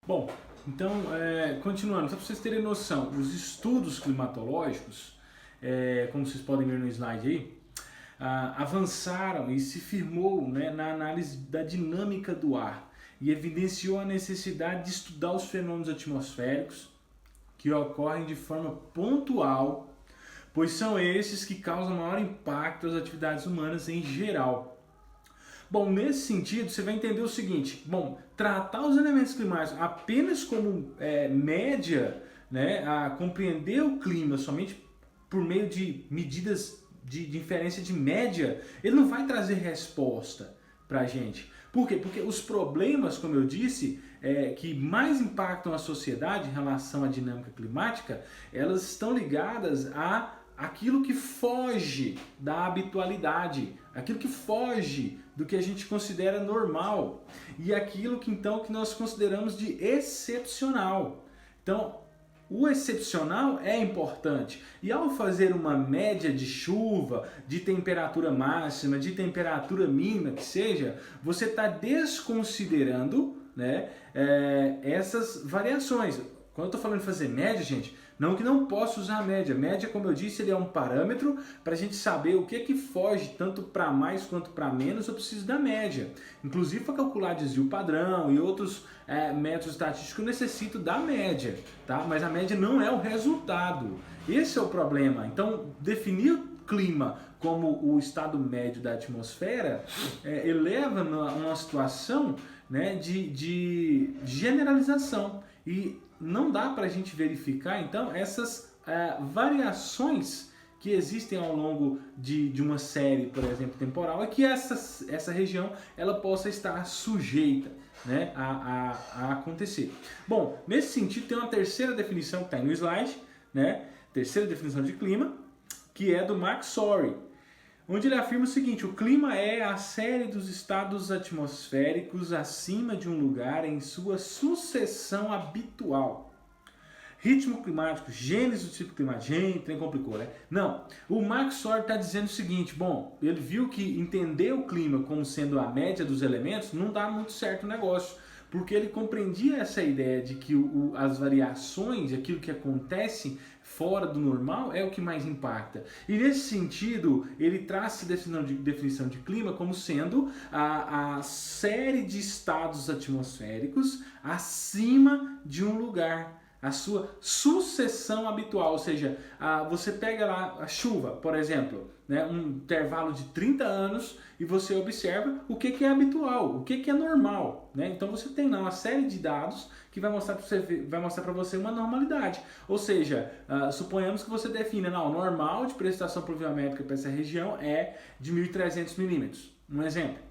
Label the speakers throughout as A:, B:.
A: Bom, então, continuando, só para vocês terem noção, os estudos climatológicos, como vocês podem ver no slide aí, avançaram e se firmou, né, na análise da dinâmica do ar e evidenciou a necessidade de estudar os fenômenos atmosféricos que ocorrem de forma pontual, pois são esses que causam maior impacto às atividades humanas em geral. Bom, nesse sentido, você vai entender o seguinte: bom, tratar os elementos climáticos apenas como média, né, a compreender o clima somente por meio de medidas de inferência de média, ele não vai trazer resposta para a gente. Por quê? Porque os problemas, como eu disse, que mais impactam a sociedade em relação à dinâmica climática, elas estão ligadas a aquilo que foge da habitualidade, aquilo que foge do que a gente considera normal e aquilo que então que nós consideramos de excepcional. Então, o excepcional é importante. E ao fazer uma média de chuva, de temperatura máxima, de temperatura mínima que seja, você está desconsiderando, né, essas variações. Quando eu estou falando de fazer média, gente, não que não possa usar a média. Média, como eu disse, ele é um parâmetro para a gente saber o que é que foge tanto para mais quanto para menos. Eu preciso da média. Inclusive para calcular desvio padrão e outros métodos estatísticos eu necessito da média, tá? Mas a média não é o resultado. Esse é o problema. Então, definir o clima como o estado médio da atmosfera eleva a uma situação, né, de generalização. E não dá para a gente verificar, então, essas variações que existem ao longo de uma série, por exemplo, temporal, é que essa região ela possa estar sujeita, né, a acontecer. Bom, nesse sentido, tem uma terceira definição que está aí no slide, né, terceira definição de clima, que é do Mark Sorey, onde ele afirma o seguinte: o clima é a série dos estados atmosféricos acima de um lugar em sua sucessão habitual. Ritmo climático, gênese do ciclo climático, gente, trem complicou, né? Não, o Mark Sorey está dizendo o seguinte: bom, ele viu que entender o clima como sendo a média dos elementos não dá muito certo o negócio, porque ele compreendia essa ideia de que as variações, aquilo que acontece fora do normal é o que mais impacta. E nesse sentido, ele traz essa definição de clima como sendo a série de estados atmosféricos acima de um lugar, a sua sucessão habitual, ou seja, você pega lá a chuva, por exemplo, né, um intervalo de 30 anos e você observa o que é habitual, o que é normal, né? Então você tem lá uma série de dados que vai mostrar para você uma normalidade. Ou seja, suponhamos que você defina, não, o normal de precipitação pluviométrica para essa região é de 1.300 milímetros, um exemplo.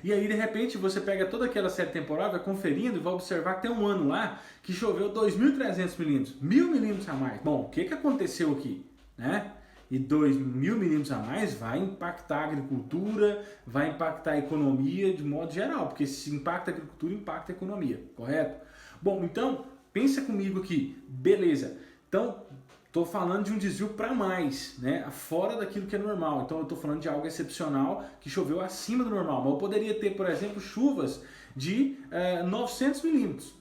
A: E aí, de repente, você pega toda aquela série temporal, vai conferindo e vai observar que tem um ano lá que choveu 2.300 milímetros, 1.000 milímetros a mais. Bom, o que aconteceu aqui, né? E 2.000 milímetros a mais vai impactar a agricultura, vai impactar a economia de modo geral, porque se impacta a agricultura, impacta a economia, correto? Bom, então, pensa comigo aqui, beleza. Então, estou falando de um desvio para mais, né? Fora daquilo que é normal. Então eu estou falando de algo excepcional que choveu acima do normal. Mas eu poderia ter, por exemplo, chuvas de 900 milímetros,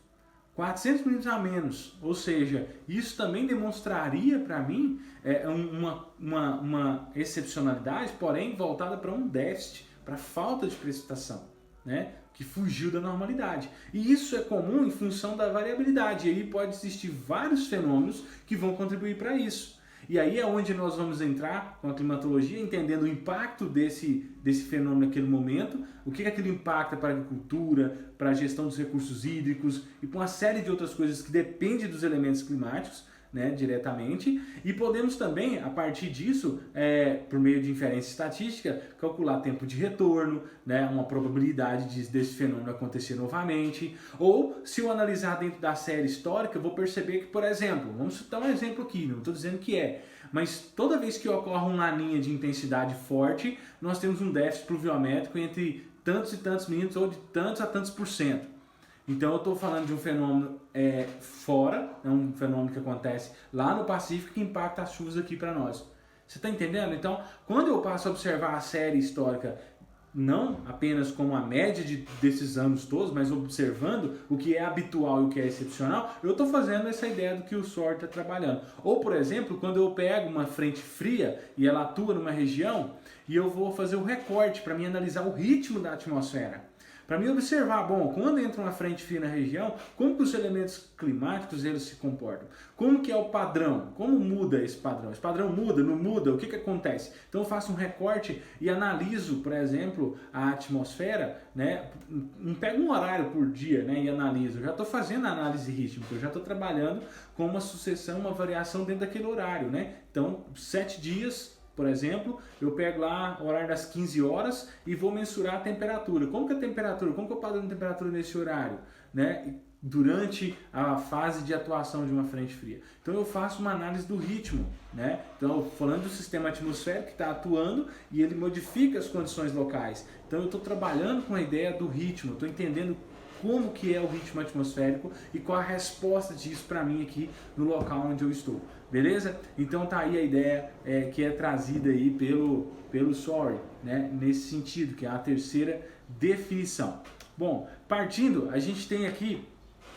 A: 400 milímetros a menos. Ou seja, isso também demonstraria para mim uma excepcionalidade, porém voltada para um déficit, para falta de precipitação, né? Que fugiu da normalidade. E isso é comum em função da variabilidade. E aí pode existir vários fenômenos que vão contribuir para isso. E aí é onde nós vamos entrar com a climatologia, entendendo o impacto desse fenômeno naquele momento, o que aquilo impacta para a agricultura, para a gestão dos recursos hídricos e para uma série de outras coisas que dependem dos elementos climáticos, né, diretamente, e podemos também, a partir disso, por meio de inferência estatística, calcular tempo de retorno, né, uma probabilidade desse fenômeno acontecer novamente, ou se eu analisar dentro da série histórica, eu vou perceber que, por exemplo, vamos citar um exemplo aqui, não estou dizendo que mas toda vez que ocorre uma laninha de intensidade forte, nós temos um déficit pluviométrico entre tantos e tantos milímetros ou de tantos a tantos por cento. Então eu estou falando de um fenômeno fora, é um fenômeno que acontece lá no Pacífico que impacta as chuvas aqui para nós. Você está entendendo? Então, quando eu passo a observar a série histórica não apenas como a média desses anos todos, mas observando o que é habitual e o que é excepcional, eu estou fazendo essa ideia do que o SOR está trabalhando. Ou, por exemplo, quando eu pego uma frente fria e ela atua numa região e eu vou fazer o recorte para mim analisar o ritmo da atmosfera. Para mim observar, bom, quando entra uma frente fria na região, como que os elementos climáticos eles se comportam? Como que é o padrão? Como muda esse padrão? Esse padrão muda, não muda? O que acontece? Então eu faço um recorte e analiso, por exemplo, a atmosfera, né? Não pego um horário por dia, né, e analiso. Eu já estou fazendo a análise rítmica, eu já estou trabalhando com uma sucessão, uma variação dentro daquele horário, né? Então, 7 dias... Por exemplo, eu pego lá o horário das 15 horas e vou mensurar a temperatura. Como que é a temperatura? Como que é o padrão de temperatura nesse horário? Né? Durante a fase de atuação de uma frente fria. Então eu faço uma análise do ritmo. Né? Então, falando do sistema atmosférico que está atuando e ele modifica as condições locais. Então eu estou trabalhando com a ideia do ritmo, estou entendendo como que é o ritmo atmosférico e qual a resposta disso para mim aqui no local onde eu estou. Beleza? Então tá aí a ideia que é trazida aí pelo SORI, né? Nesse sentido, que é a terceira definição. Bom, partindo, a gente tem aqui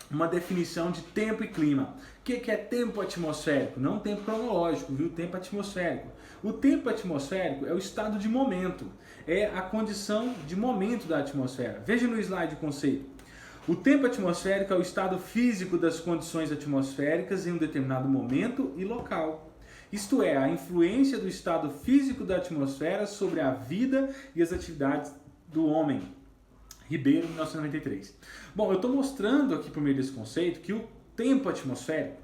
A: uma definição de tempo e clima. O que é tempo atmosférico? Não tempo cronológico, viu? Tempo atmosférico. O tempo atmosférico é o estado de momento, é a condição de momento da atmosfera. Veja no slide o conceito. O tempo atmosférico é o estado físico das condições atmosféricas em um determinado momento e local. Isto é, a influência do estado físico da atmosfera sobre a vida e as atividades do homem. Ribeiro, 1993. Bom, eu estou mostrando aqui por meio desse conceito que o tempo atmosférico,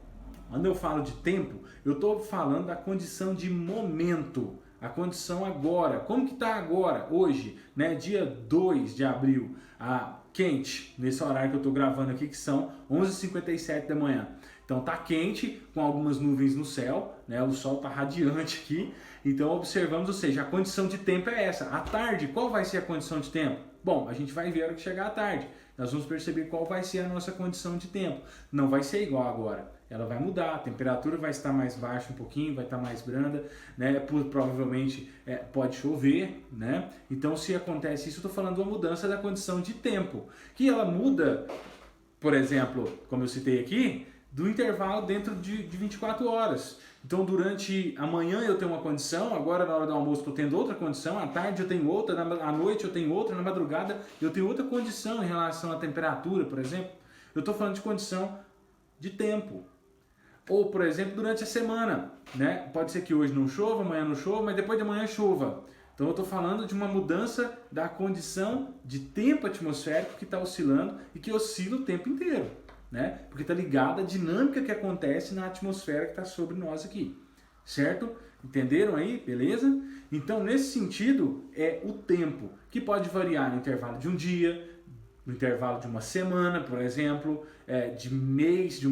A: quando eu falo de tempo, eu estou falando da condição de momento. A condição agora. Como que está agora, hoje, né? Dia 2 de abril, quente, nesse horário que eu estou gravando aqui, que são 11h57 da manhã. Então tá quente, com algumas nuvens no céu, né? O sol está radiante aqui. Então observamos, ou seja, a condição de tempo é essa. À tarde, qual vai ser a condição de tempo? Bom, a gente vai ver a hora que chegar à tarde. Nós vamos perceber qual vai ser a nossa condição de tempo. Não vai ser igual agora. Ela vai mudar, a temperatura vai estar mais baixa um pouquinho, vai estar mais branda, né? Provavelmente pode chover, né? Então, se acontece isso, eu estou falando de uma mudança da condição de tempo, que ela muda, por exemplo, como eu citei aqui, do intervalo dentro de 24 horas. Então, durante a manhã eu tenho uma condição, agora na hora do almoço estou tendo outra condição, à tarde eu tenho outra, à noite eu tenho outra, na madrugada eu tenho outra condição em relação à temperatura, por exemplo. Eu estou falando de condição de tempo. Ou, por exemplo, durante a semana, né? Pode ser que hoje não chova, amanhã não chova, mas depois de amanhã chova. Então eu estou falando de uma mudança da condição de tempo atmosférico que está oscilando e que oscila o tempo inteiro, né? Porque está ligada à dinâmica que acontece na atmosfera que está sobre nós aqui, certo? Entenderam aí? Beleza? Então, nesse sentido, é o tempo, que pode variar no intervalo de um dia, no intervalo de uma semana, por exemplo, de um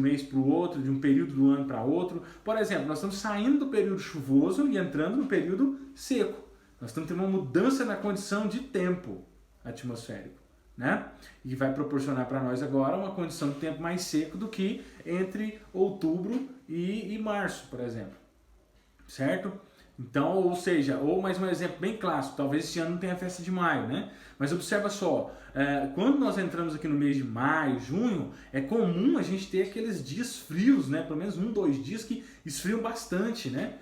A: mês para o outro, de um período do ano para outro. Por exemplo, nós estamos saindo do período chuvoso e entrando no período seco. Nós estamos tendo uma mudança na condição de tempo atmosférico, né? E vai proporcionar para nós agora uma condição de tempo mais seco do que entre outubro e março, por exemplo, certo? Então, ou seja, ou mais um exemplo bem clássico, talvez esse ano não tenha festa de maio, né? Mas observa só, quando nós entramos aqui no mês de maio, junho, é comum a gente ter aqueles dias frios, né? Pelo menos 2 dias que esfriam bastante, né?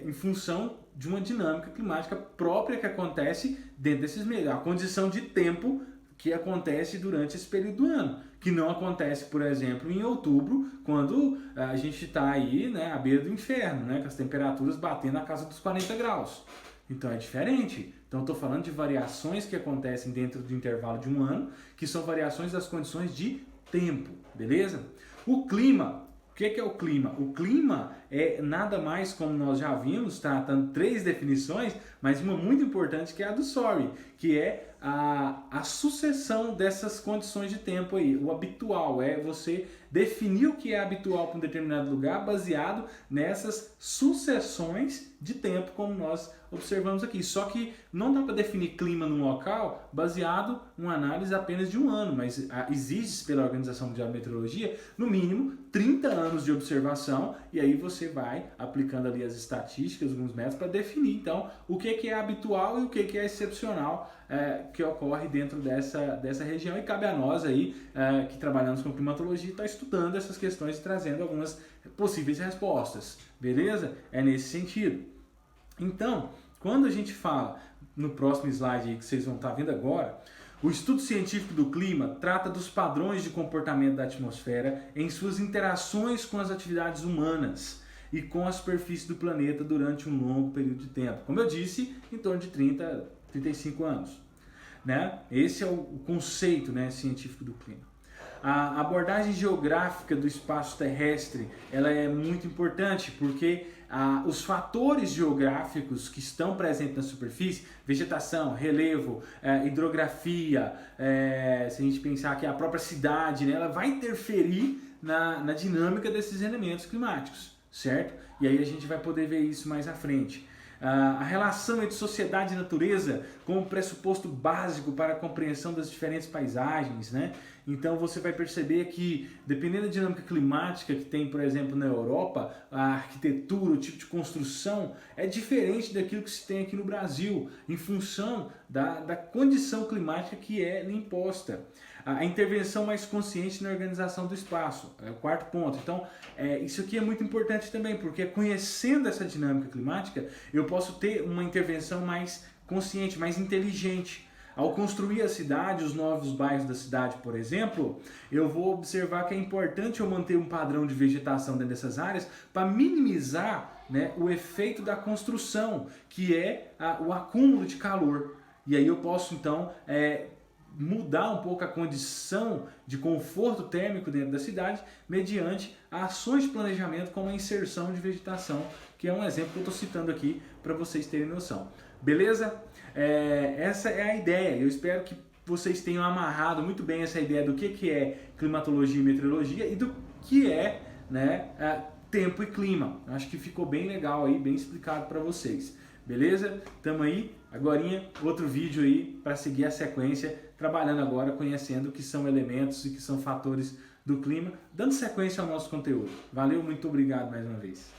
A: Em função de uma dinâmica climática própria que acontece dentro desses meses, a condição de tempo que acontece durante esse período do ano, que não acontece, por exemplo, em outubro, quando a gente está aí, né, à beira do inferno, né, com as temperaturas batendo na casa dos 40 graus. Então é diferente. Então estou falando de variações que acontecem dentro do intervalo de um ano, que são variações das condições de tempo, beleza? O clima. O que é o clima? O clima é nada mais, como nós já vimos, tratando 3 definições, mas uma muito importante que é a do SORI, que é a sucessão dessas condições de tempo aí. O habitual é você definir o que é habitual para um determinado lugar baseado nessas sucessões de tempo, como nós observamos aqui. Só que não dá para definir clima num local baseado numa análise apenas de um ano, mas exige pela Organização Mundial de Meteorologia, no mínimo, 30 anos de observação, e aí você vai aplicando ali as estatísticas, alguns métodos, para definir, então, o que que é habitual e o que é excepcional que ocorre dentro dessa região, e cabe a nós aí que trabalhamos com climatologia estar estudando essas questões e trazendo algumas possíveis respostas, beleza? É nesse sentido. Então, quando a gente fala no próximo slide aí que vocês vão estar vendo agora, o estudo científico do clima trata dos padrões de comportamento da atmosfera em suas interações com as atividades humanas e com a superfície do planeta durante um longo período de tempo. Como eu disse, em torno de 30, 35 anos. Né? Esse é o conceito, né, científico do clima. A abordagem geográfica do espaço terrestre ela é muito importante porque os fatores geográficos que estão presentes na superfície, vegetação, relevo, hidrografia, se a gente pensar que a própria cidade, né, ela vai interferir na dinâmica desses elementos climáticos, certo? E aí a gente vai poder ver isso mais à frente. A relação entre sociedade e natureza como pressuposto básico para a compreensão das diferentes paisagens, né? Então você vai perceber que, dependendo da dinâmica climática que tem, por exemplo, na Europa, a arquitetura, o tipo de construção é diferente daquilo que se tem aqui no Brasil, em função da condição climática que é imposta. A intervenção mais consciente na organização do espaço, é o quarto ponto. Então, isso aqui é muito importante também, porque conhecendo essa dinâmica climática, eu posso ter uma intervenção mais consciente, mais inteligente. Ao construir a cidade, os novos bairros da cidade, por exemplo, eu vou observar que é importante eu manter um padrão de vegetação dentro dessas áreas para minimizar, né, o efeito da construção, que é o acúmulo de calor. E aí eu posso, então, mudar um pouco a condição de conforto térmico dentro da cidade mediante ações de planejamento como a inserção de vegetação, que é um exemplo que eu estou citando aqui para vocês terem noção. Beleza? Essa é a ideia. Eu espero que vocês tenham amarrado muito bem essa ideia do que é climatologia e meteorologia e do que é, né, tempo e clima. Acho que ficou bem legal aí, bem explicado para vocês. Beleza? Tamo aí. Agorinha, outro vídeo aí para seguir a sequência, trabalhando agora, conhecendo o que são elementos e que são fatores do clima, dando sequência ao nosso conteúdo. Valeu, muito obrigado mais uma vez.